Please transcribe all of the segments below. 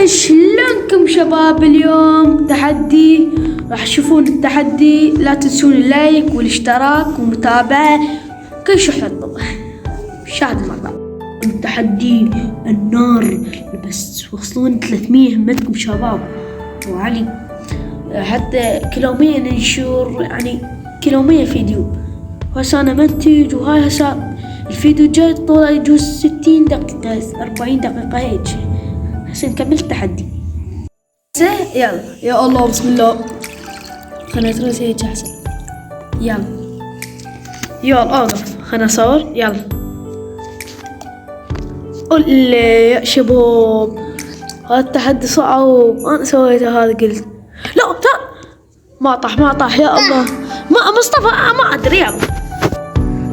شلونكم شباب؟ اليوم تحدي، راح تشوفون التحدي. لا تنسون اللايك والاشتراك والمتابعة، كل شي حطوا شاهد المرة. التحدي النار، بس وصلون 300 همتكم شباب وعلي، حتى كل يومين ننشر، يعني كل يومين فيديو. هسه انا منتج، وهاي هسه الفيديو الجاي طوله يجوز 60 دقيقة 40 دقيقة هيك. هسه نكمل التحدي. يلا يا الله بسم الله، خلنا نترس هيك احسن. يلا اوقف، خلنا اصور. يلا قول لي يا شباب، هذا التحدي صعب، انا سويته هذا قلت لا ما طاح يا الله. ما مصطفى ما ادري. يلا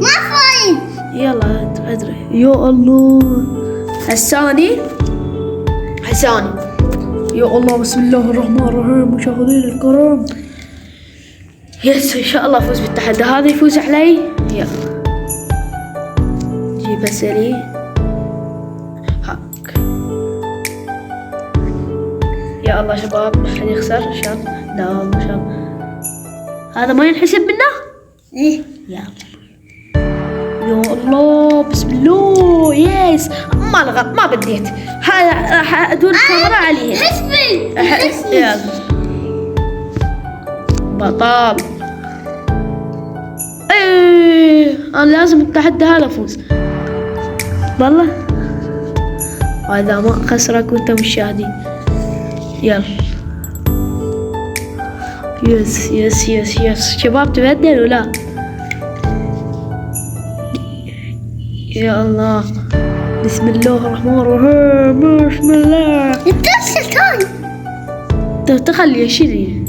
ما فايد. يلا ادري يا الله. حساني يا الله بسم الله الرحمن الرحيم. مشاهدين الكرام، يس ان شاء الله افوز بالتحدي هذا، يفوز علي. يلا جيب اسالي هاك. يا الله شباب، ما حد يخسر ان شاء الله. لا والله ان شاء الله هذا ما ينحسب منه. ايه يا الله بسم الله. يس ما لغط، ما بديت. هذا راح ادور الكاميرا عليه. حسبي يلا بطل. ايه انا لازم التحدي هذا افوز والله، وإذا ما خسرك وانت مشاهدين. يلا يس شباب، تبدل ولا؟ يا الله بسم الله الرحمن الرحيم. بسم الله. تخلي شيلي.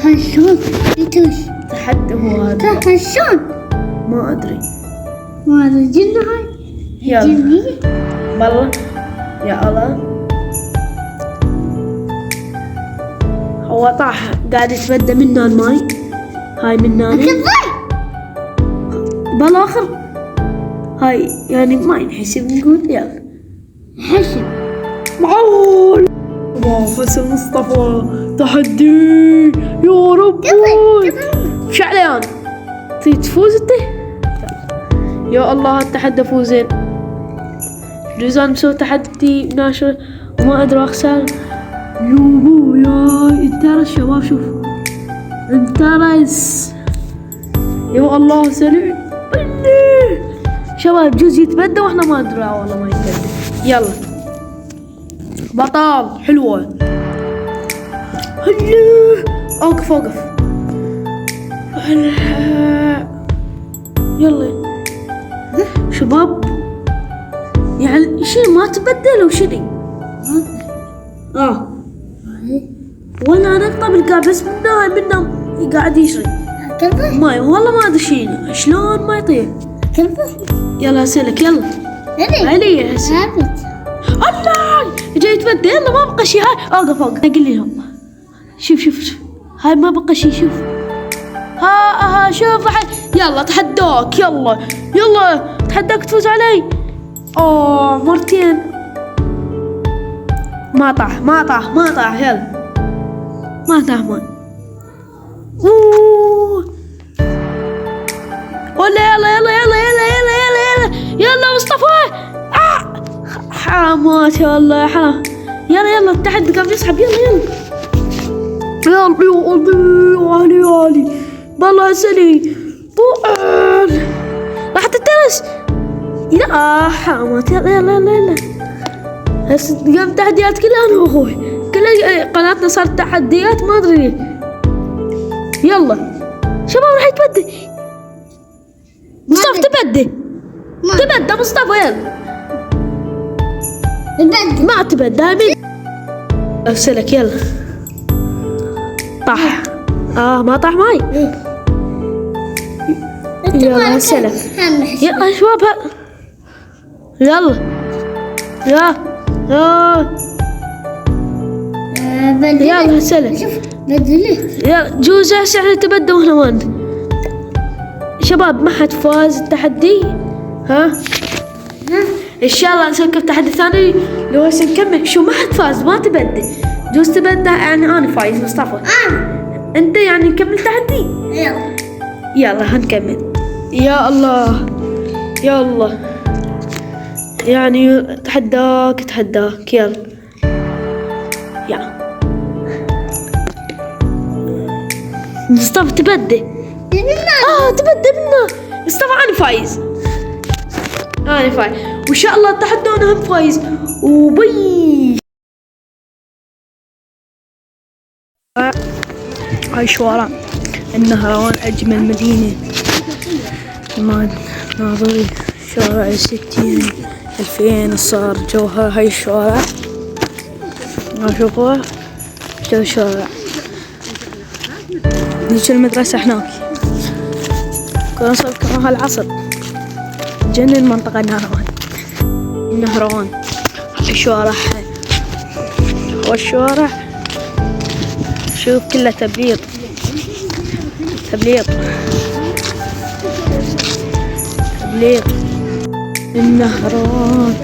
هاي شلون يتوش تحدي هو هذا. هاي شلون ما ادري. ما هذا الجنة هاي. يلا جنية والله يا الله. هو طاح، قاعد يتبدى منا الماي. هاي منا بالاخر، هاي يعني ما ينحسب نقول. يلا حسب معول. فصل مصطفى تحدي يا رب. وش عليان تفوز انت؟ يا الله التحدي فوزين. جوزان مسوي تحدي ناشر وما ادري اخسر. يوبو يا انترس شباب، شوف انترس يا الله سريع شباب. جوز يتبدى واحنا ما ادري والله ما يتبدى. يلا بطل حلوة. اوقف يلا شباب، يعني شي ما تبدلوا شذي. ولا نقطة بالقاع، بس منا قاعد يشري ماي والله ما ادري شلون ما يطير. يلا اسالك. يلا علي هسه. الله جاي يتبدل. يلا ما بقى شي. هاي اوقف اقول لهم شوف هاي ما بقى شي. شوف ها شوف يلا تحداك. يلا تحداك تفوز علي. مرتين ما طاح. يلا ما طاح ما. ولا يلا مصطفى. حرامات يا الله حرام. يلا التحدي قام يسحب. يلا علي بالله سلي طول راح تترس. يا حرامات. يلا هسه قام تحديات كلها انا واخوي، كل قناتنا صارت تحديات ما ادري ليه. يلا شباب راح يتبدى مصطفى. تبدى مصطفى. يلا ما تبدى مين افسلك. يلا طاح. ما طاح ماي. يلا هسلك. يلا شباب يلا يلا هسلك. يلا جوز هسه احنا تبدى واحنا ما ندري. شباب ما حد فاز التحدي. ها ان شاء الله نسوي تحدي ثاني لو هسه نكمل. شو ما حد فاز ما تبدل. جوز تبدل يعني انا فايز مصطفى. انت يعني نكمل تحدي. يلا. يلا هنكمل. يا الله يا الله، يعني تحداك يلا. يلا مصطفى تبدل. تبدل منا مصطفى. انا فايز وان شاء الله التحدي انا هم فايز وبي. هاي شوارع النهروان، أجمل مدينة ما ناظري. شوارع 60 2000 صار جوها. هاي الشوارع شوفوها جو الشوارع. نيجي المدرسة هناك كنا نصل كمان هالعصر. جنن المنطقة النهروان. الشوارع والشوارع شوف كلها تبليط النهروان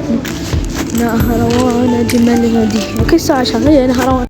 أجمل مدينة. كل ساعة شغالة نهروان.